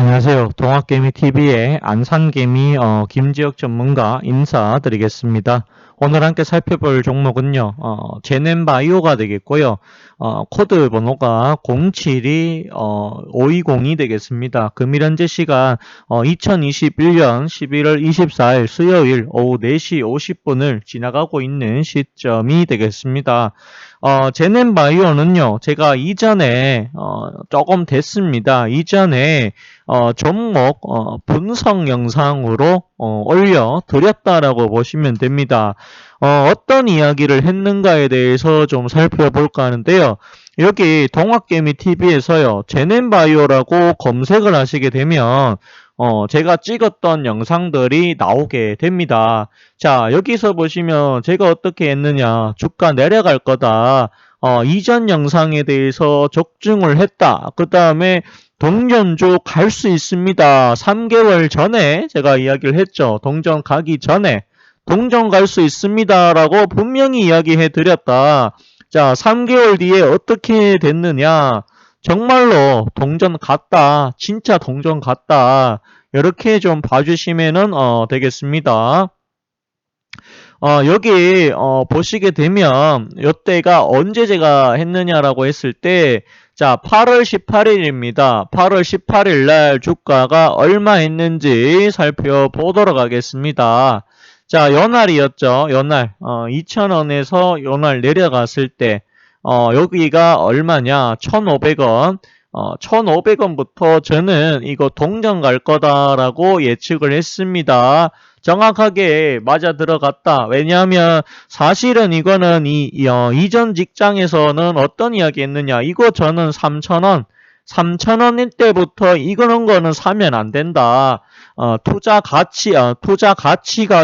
안녕하세요. 동학개미TV의 안산개미 김지혁 전문가 인사드리겠습니다. 오늘 함께 살펴볼 종목은요. 제넨바이오가 되겠고요. 코드 번호가 072-5202 되겠습니다. 금일 현재 시간 2021년 11월 24일 수요일 오후 4시 50분을 지나가고 있는 시점이 되겠습니다. 제넨바이오는요. 제가 이전에 조금 됐습니다. 이전에 종목 분석 영상으로 올려드렸다라고 보시면 됩니다. 어떤 이야기를 했는가에 대해서 좀 살펴볼까 하는데요. 여기 동학개미TV에서요. 제넨바이오라고 검색을 하시게 되면 제가 찍었던 영상들이 나오게 됩니다. 자, 여기서 보시면 제가 어떻게 했느냐. 주가 내려갈 거다. 이전 영상에 대해서 적중을 했다. 그 다음에 동전주 갈 수 있습니다. 3개월 전에 제가 이야기를 했죠. 동전 가기 전에 동전 갈 수 있습니다. 라고 분명히 이야기해 드렸다. 자, 3개월 뒤에 어떻게 됐느냐. 정말로 동전 갔다. 진짜 동전 갔다. 이렇게 좀 봐주시면 되겠습니다. 여기 보시게 되면 이때가 언제 제가 했느냐라고 했을 때 자, 8월 18일입니다. 8월 18일 날 주가가 얼마 했는지 살펴보도록 하겠습니다. 자, 연날이었죠. 연날. 2,000원에서 연날 내려갔을 때 여기가 얼마냐? 1,500원. 1,500원부터 저는 이거 동전 갈 거다라고 예측을 했습니다. 정확하게 맞아 들어갔다. 왜냐하면 사실은 이거는 이전 직장에서는 어떤 이야기 했느냐. 이거 저는 3,000원. 3,000원일 때부터 이거는 거는 사면 안 된다. 투자 가치가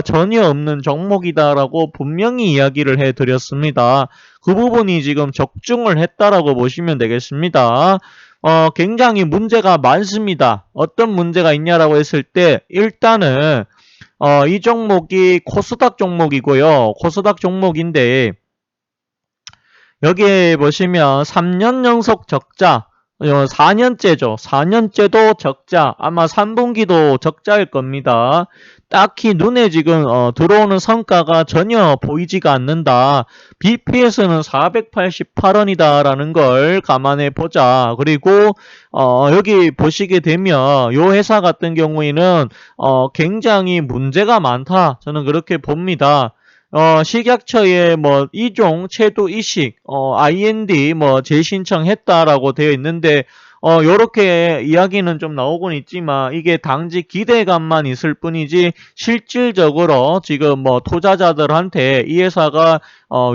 전혀 없는 종목이다라고 분명히 이야기를 해 드렸습니다. 그 부분이 지금 적중을 했다라고 보시면 되겠습니다. 굉장히 문제가 많습니다. 어떤 문제가 있냐라고 했을 때 일단은 이 종목이 코스닥 종목이고요. 코스닥 종목인데 여기에 보시면 3년 연속 적자 4년째죠. 4년째도 적자. 아마 3분기도 적자일 겁니다. 딱히 눈에 지금 들어오는 성과가 전혀 보이지가 않는다. BPS는 488원이다 라는 걸 감안해 보자. 그리고 여기 보시게 되면 이 회사 같은 경우에는 굉장히 문제가 많다. 저는 그렇게 봅니다. 식약처에 뭐 이종 채도 이식 IND 뭐 재신청했다라고 되어 있는데 요렇게 이야기는 좀 나오곤 있지만 이게 당지 기대감만 있을 뿐이지 실질적으로 지금 뭐 투자자들한테 이 회사가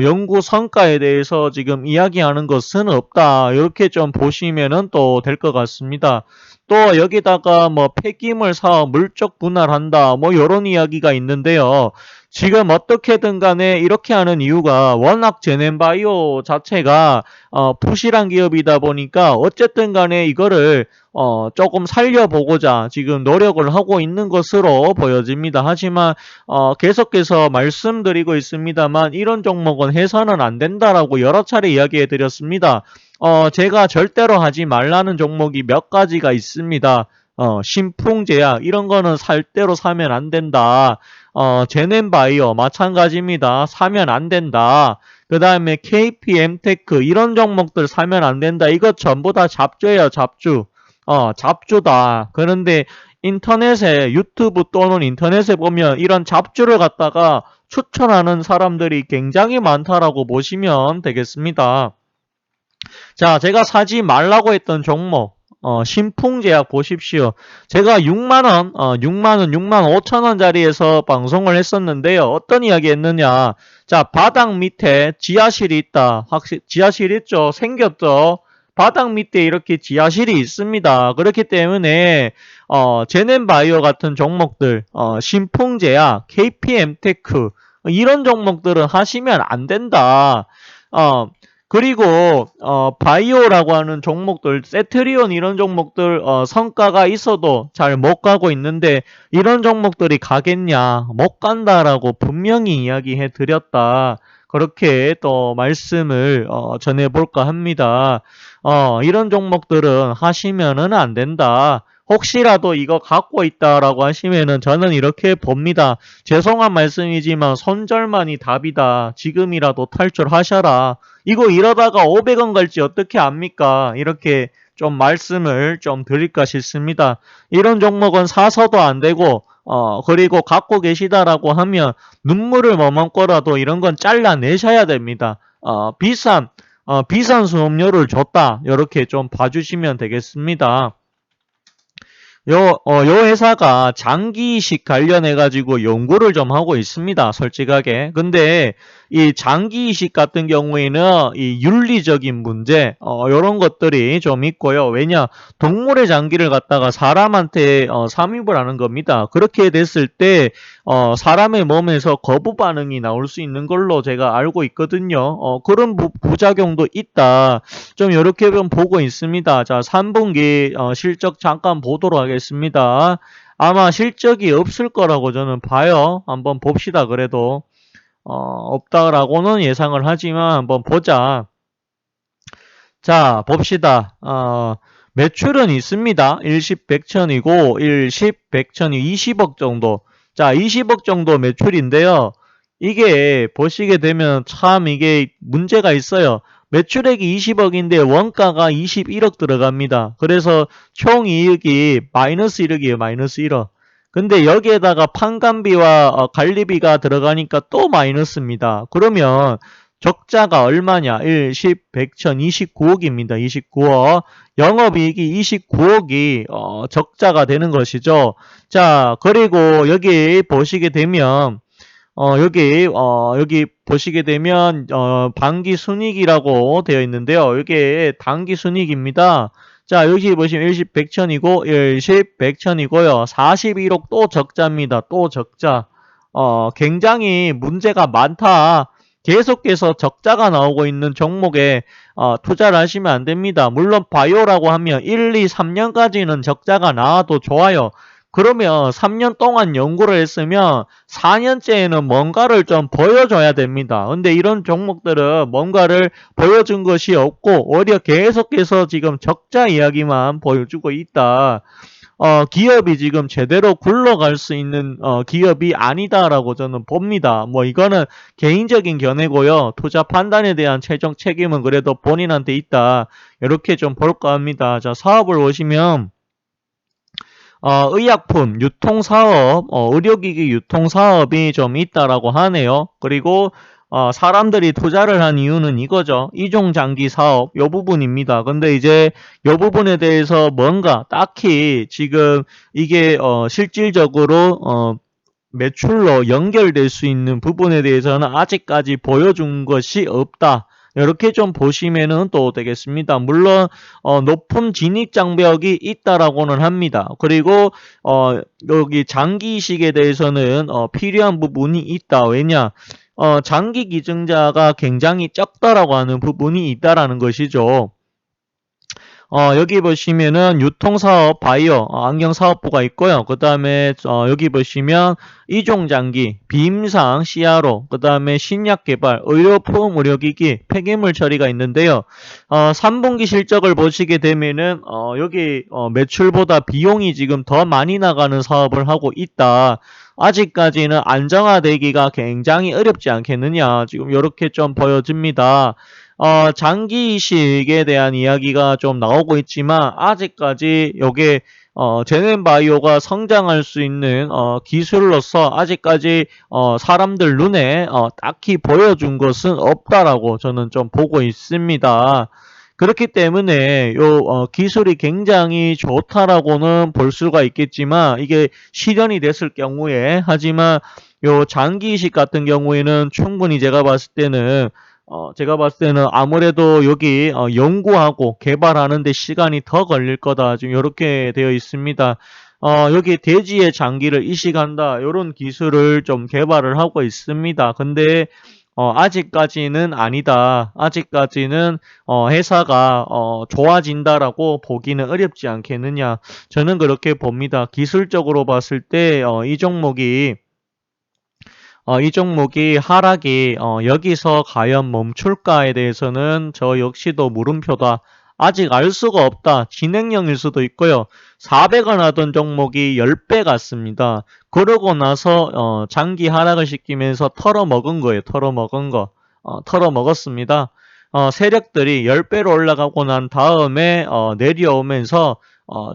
연구 성과에 대해서 지금 이야기하는 것은 없다. 이렇게 좀 보시면은 또 될 것 같습니다. 또 여기다가 뭐 폐기물 사업 물적 분할한다. 뭐 요런 이야기가 있는데요. 지금 어떻게든 간에 이렇게 하는 이유가 워낙 제넨바이오 자체가 부실한 기업이다 보니까 어쨌든 간에 이거를 조금 살려보고자 지금 노력을 하고 있는 것으로 보여집니다. 하지만 계속해서 말씀드리고 있습니다만 이런 종목은 해서는 안 된다라고 여러 차례 이야기해 드렸습니다. 제가 절대로 하지 말라는 종목이 몇 가지가 있습니다. 신풍제약 이런 거는 살 대로 사면 안 된다. 제넨바이오 마찬가지입니다. 사면 안 된다. 그 다음에 KPM테크 이런 종목들 사면 안 된다. 이거 전부 다 잡주예요. 잡주. 잡주다. 그런데 인터넷에 유튜브 또는 인터넷에 보면 이런 잡주를 갖다가 추천하는 사람들이 굉장히 많다라고 보시면 되겠습니다. 자, 제가 사지 말라고 했던 종목 신풍제약 보십시오. 제가 6만원, 6만 5천원짜리에서 방송을 했었는데요. 어떤 이야기 했느냐. 자, 바닥 밑에 지하실이 있다. 지하실 있죠? 생겼죠? 바닥 밑에 이렇게 지하실이 있습니다. 그렇기 때문에, 제넨바이오 같은 종목들, 신풍제약, KPM테크, 이런 종목들은 하시면 안 된다. 그리고 바이오라고 하는 종목들, 세트리온 이런 종목들 성과가 있어도 잘 못 가고 있는데 이런 종목들이 가겠냐? 못 간다라고 분명히 이야기해 드렸다. 그렇게 또 말씀을 전해볼까 합니다. 이런 종목들은 하시면은 안 된다. 혹시라도 이거 갖고 있다라고 하시면은 저는 이렇게 봅니다. 죄송한 말씀이지만 손절만이 답이다. 지금이라도 탈출하셔라. 이거 이러다가 500원 갈지 어떻게 압니까? 이렇게 좀 말씀을 좀 드릴까 싶습니다. 이런 종목은 사서도 안 되고 그리고 갖고 계시다라고 하면 눈물을 머금고라도 이런 건 잘라내셔야 됩니다. 비싼 수업료를 줬다. 이렇게 좀 봐주시면 되겠습니다. 요 회사가 장기 이식 관련해가지고 연구를 좀 하고 있습니다. 솔직하게. 근데 이 장기 이식 같은 경우에는 이 윤리적인 문제, 요런 것들이 좀 있고요. 왜냐, 동물의 장기를 갖다가 사람한테 삽입을 하는 겁니다. 그렇게 됐을 때, 사람의 몸에서 거부 반응이 나올 수 있는 걸로 제가 알고 있거든요. 그런 부작용도 있다. 좀 이렇게 좀 보고 있습니다. 자, 3분기 실적 잠깐 보도록 하겠습니다. 아마 실적이 없을 거라고 저는 봐요. 한번 봅시다. 그래도 없다라고는 예상을 하지만 한번 보자. 자, 봅시다. 매출은 있습니다. 일십 백천이고 일십 백천이 20억 정도. 자, 20억 정도 매출인데요. 이게 보시게 되면 참 이게 문제가 있어요. 매출액이 20억인데 원가가 21억 들어갑니다. 그래서 총 이익이 마이너스 1억이에요. 마이너스 1억. 근데 여기에다가 판관비와 관리비가 들어가니까 또 마이너스입니다. 그러면 적자가 얼마냐? 1, 10, 100천, 29억입니다. 29억. 영업이익이 29억이 적자가 되는 것이죠. 자, 그리고 여기 보시게 되면 여기 보시게 되면 반기 순이익이라고 되어 있는데요. 이게 단기 순이익입니다. 자, 여기 보시면 일십 백천이고 일십 백천이고요. 41억 또 적자입니다. 또 적자. 굉장히 문제가 많다. 계속해서 적자가 나오고 있는 종목에 투자를 하시면 안 됩니다. 물론 바이오라고 하면 1, 2, 3년까지는 적자가 나와도 좋아요. 그러면 3년 동안 연구를 했으면 4년째에는 뭔가를 좀 보여줘야 됩니다. 근데 이런 종목들은 뭔가를 보여준 것이 없고 오히려 계속해서 지금 적자 이야기만 보여주고 있다. 기업이 지금 제대로 굴러갈 수 있는 기업이 아니다라고 저는 봅니다. 뭐 이거는 개인적인 견해고요. 투자 판단에 대한 최종 책임은 그래도 본인한테 있다. 이렇게 좀 볼까 합니다. 자, 사업을 보시면 의약품 유통사업, 의료기기 유통사업이 좀 있다라고 하네요. 그리고 사람들이 투자를 한 이유는 이거죠. 이종장기 사업, 요 부분입니다. 근데 이제 요 부분에 대해서 뭔가 딱히 지금 이게 실질적으로 매출로 연결될 수 있는 부분에 대해서는 아직까지 보여준 것이 없다. 이렇게 좀 보시면은 또 되겠습니다. 물론 높은 진입 장벽이 있다라고는 합니다. 그리고 여기 장기 이식에 대해서는 필요한 부분이 있다. 왜냐? 장기 기증자가 굉장히 적다라고 하는 부분이 있다라는 것이죠. 여기 보시면은 유통사업 바이오 안경사업부가 있고요. 그 다음에 여기 보시면 이종장기, 비임상 CRO, 그 다음에 신약개발, 의료포움 의료기기, 폐기물 처리가 있는데요. 3분기 실적을 보시게 되면은 여기 매출보다 비용이 지금 더 많이 나가는 사업을 하고 있다. 아직까지는 안정화되기가 굉장히 어렵지 않겠느냐. 지금 이렇게 좀 보여집니다. 장기 이식에 대한 이야기가 좀 나오고 있지만 아직까지 요게 제넨바이오가 성장할 수 있는 기술로서 아직까지 사람들 눈에 딱히 보여준 것은 없다라고 저는 좀 보고 있습니다. 그렇기 때문에 요 기술이 굉장히 좋다라고는 볼 수가 있겠지만 이게 실현이 됐을 경우에 하지만 요 장기 이식 같은 경우에는 충분히 제가 봤을 때는 아무래도 여기 연구하고 개발하는 데 시간이 더 걸릴 거다. 지금 이렇게 되어 있습니다. 여기 돼지의 장기를 이식한다. 이런 기술을 좀 개발을 하고 있습니다. 근데 아직까지는 아니다. 아직까지는 회사가 좋아진다라고 보기는 어렵지 않겠느냐. 저는 그렇게 봅니다. 기술적으로 봤을 때 이 종목이 하락이 여기서 과연 멈출까에 대해서는 저 역시도 물음표다. 아직 알 수가 없다. 진행형일 수도 있고요. 400원 하던 종목이 10배 갔습니다. 그러고 나서 장기 하락을 시키면서 털어먹은 거예요. 털어먹은 거. 털어먹었습니다. 세력들이 10배로 올라가고 난 다음에 내려오면서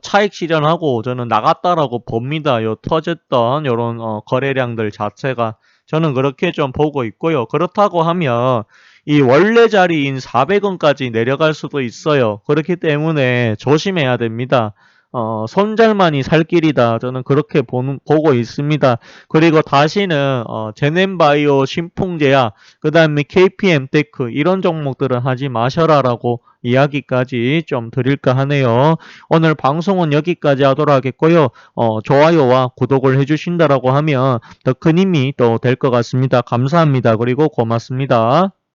차익 실현하고 저는 나갔다라고 봅니다. 요 터졌던 요런 거래량들 자체가 저는 그렇게 좀 보고 있고요. 그렇다고 하면 이 원래 자리인 400원까지 내려갈 수도 있어요. 그렇기 때문에 조심해야 됩니다. 손잘만이 살 길이다. 저는 그렇게 보고 있습니다. 그리고 다시는 제넨바이오, 신풍제약, 그 다음에 KPM테크 이런 종목들은 하지 마셔라라고 이야기까지 좀 드릴까 하네요. 오늘 방송은 여기까지 하도록 하겠고요. 좋아요와 구독을 해주신다라고 하면 더 큰 힘이 또 될 것 같습니다. 감사합니다. 그리고 고맙습니다.